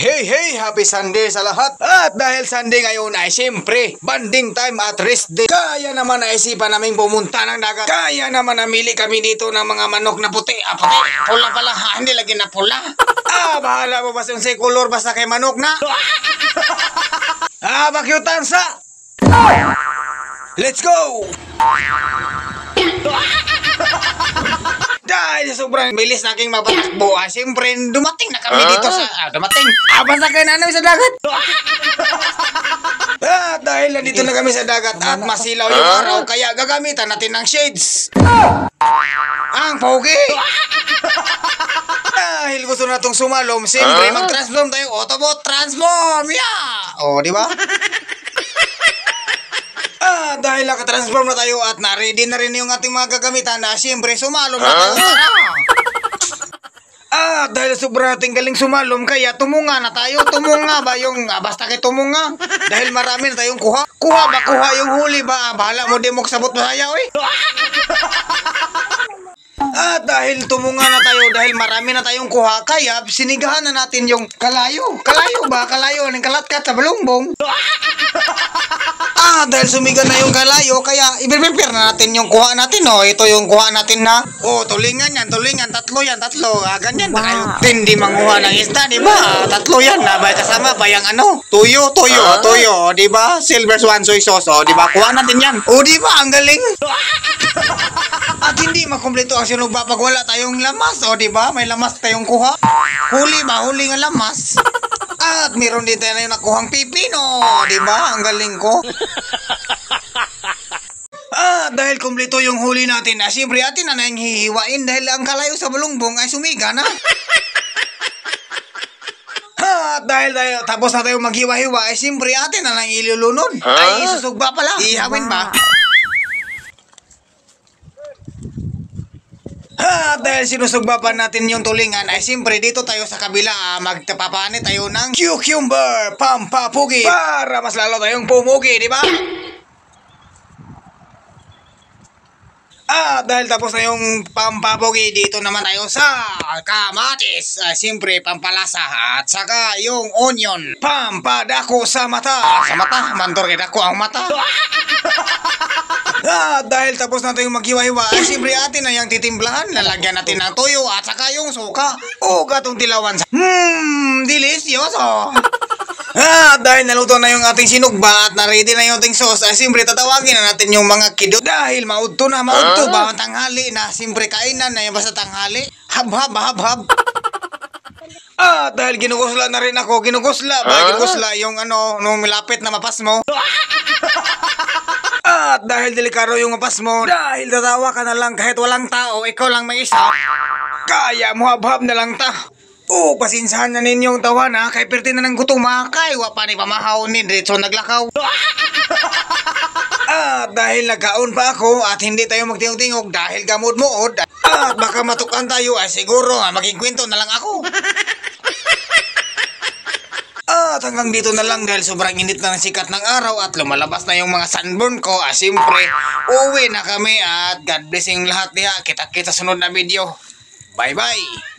Hey, hey! Happy Sunday sa lahat! At dahil Sunday ngayon ay siyempre, banding time at rest day. Kaya naman naisipan namin pumunta ng dagat. Kaya naman namili kami dito ng mga manok na puti. Puti? Pula pala. Hindi lagi na pula. Bahala mo basta yung say color basta kay manok na. Bakyutan sa... Let's go! Dahil sobrang bilis na aking mapatakbo, siyempre dumating na kami dito sa... basta kayo na sa dagat. Dahil nandito na kami sa dagat at masilaw yung araw, kaya gagamitan natin ng shades. Ang pogi! Dahil gusto na itong sumalom, siyempre mag-transform tayo. Autobot transform! Yeah! O, di ba? Dahil nakatransform na tayo at na-ready na rin yung ating mga gagamitan na siyempre sumalom na tayo. Dahil sobrang nating galing sumalom kaya tumunga na tayo. Tumunga ba yung basta kay tumunga? Dahil marami na tayong kuha. Kuha yung huli ba? Bahala mo di mo sabot masaya eh. Dahil tumunga na tayo, dahil marami na tayong kuha, kaya sinigahan na natin yung kalayo. Kalayo ba? Kalayo ng kalatkat sa balumbong. Dahil sumiga na yung kalayo, kaya i-prepare na natin yung kuha natin, oh. Ito yung kuha natin na, tulingan yan, tatlo yan, ganyan ba kayo? Hindi manguha ng isda, di ba? Tatlo yan, bay kasama ba yung tuyo, di ba? Silver swan soy sauce, di ba? Kuha natin yan. Di ba? Ang galing. At hindi makumpleto ang sinugba pag wala tayong lamas, di ba? May lamas tayong kuha. Huli nga lamas. At meron din tayo na yung nakuhang pipino, di ba? Ang galing ko. Dahil kumpleto yung huli natin, siyempre atin na nang hihiwain dahil ang kalayo sa balungbong ay sumiga na. Dahil tapos na tayo maghiwa-hiwa, siyempre atin na lang ilulunod. Ay, isusugba pala. Ihawin ba? Dahil sinusugba pa natin yung tulingan, ay siyempre dito tayo sa kabila, magtapapani tayo ng cucumber pampapugi para mas lalo tayong pumugi, di ba? Dahil tapos na yung pampapugi, dito naman tayo sa kamatis, siyempre pampalasa, at saka yung onion, pampadako sa mata. Sa mata, mantor kay dako ang mata. Dahil tapos na tayong maghiwa-hiwa, siyempre atin na yung titimplahan. Lalagyan natin ng toyo at saka yung suka. Gatong tilawan sa... delicioso! Dahil naluto na yung ating sinugba at na-ready na yung ating sauce, siyempre tatawagin na natin yung mga kiddo. Dahil maudto ba ang tanghali na siyempre kainan na yung basta tanghali. Hab-hab. Dahil ginugusla na rin ako. Ginugusla yung nung malapit na mapas mo. At dahil delikado yung mapas mo, dahil tatawa ka na lang kahit walang tao, ikaw lang may isa, kaya mo habhab na lang ta. Pasinsahan na ninyong tawa na, kay perti na ng gutom kay wapa ni pamahaw ni diretso naglakaw. Dahil nagkaon pa ako at hindi tayo magtingog-tingog dahil gamot mo at baka matukan tayo, siguro maging kwento na lang ako. At hanggang dito na lang dahil sobrang init na ng sikat ng araw at lumalabas na yung mga sunburn ko. Siyempre, uwi na kami at God bless yung lahat niya. Kita-kita sunod na video. Bye-bye!